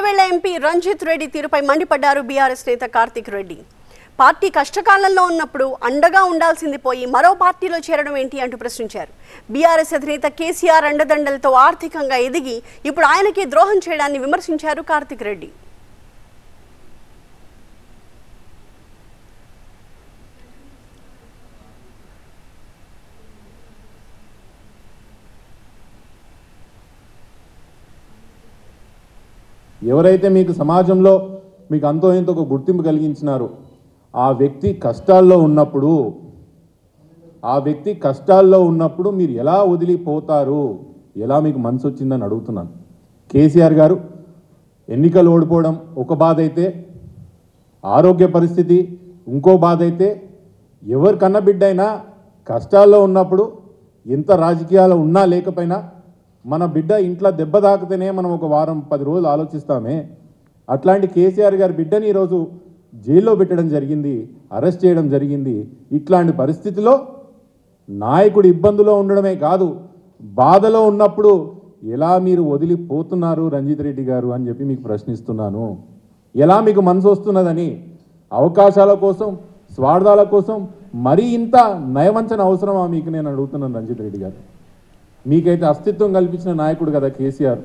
Chevella MP Ranjith Reddy తీరుపై మండిపడ్డారు BRS నేత కార్తిక్ రెడ్డి. పార్టీ కష్టకాలంలో ఉన్నప్పుడు అండగా ఉండాల్సింది పోయి మరో పార్టీలో చేరడం ఏంటి అంటూ ప్రశ్నించారు. బీఆర్ఎస్ అధినేత కేసీఆర్ అండదండలతో ఆర్థికంగా ఎదిగి ఇప్పుడు ఆయనకి ద్రోహం చేయడాన్ని విమర్శించారు కార్తిక్ రెడ్డి. ఎవరైతే మీకు సమాజంలో మీకు అంతో ఇంతో ఒక గుర్తింపు కలిగించినారో ఆ వ్యక్తి కష్టాల్లో ఉన్నప్పుడు మీరు ఎలా వదిలిపోతారు, ఎలా మీకు మనసు వచ్చిందని అడుగుతున్నాను. కేసీఆర్ గారు ఎన్నికలు ఓడిపోవడం ఒక బాధ అయితే, ఆరోగ్య పరిస్థితి ఇంకో బాధ అయితే, ఎవరి కన్న బిడ్డైనా కష్టాల్లో ఉన్నప్పుడు ఎంత రాజకీయాలు ఉన్నా లేకపోయినా మన బిడ్డ ఇంట్లో దెబ్బ తాకితేనే మనం ఒక వారం 10 రోజులు ఆలోచిస్తామే. అట్లాంటి కేసీఆర్ గారి బిడ్డని ఈరోజు జైల్లో పెట్టడం జరిగింది, అరెస్ట్ చేయడం జరిగింది. ఇట్లాంటి పరిస్థితిలో నాయకుడు ఇబ్బందులో ఉండడమే కాదు, బాధలో ఉన్నప్పుడు ఎలా మీరు వదిలిపోతున్నారు రంజిత్ రెడ్డి గారు అని చెప్పి మీకు ప్రశ్నిస్తున్నాను. ఎలా మీకు మనసు వస్తున్నదని, అవకాశాల కోసం, స్వార్థాల కోసం మరీ ఇంత నయవంచన అవసరమా మీకు నేను అడుగుతున్నాను రంజిత్ రెడ్డి గారు. మీకైతే అస్తిత్వం కల్పించిన నాయకుడు కదా కేసీఆర్.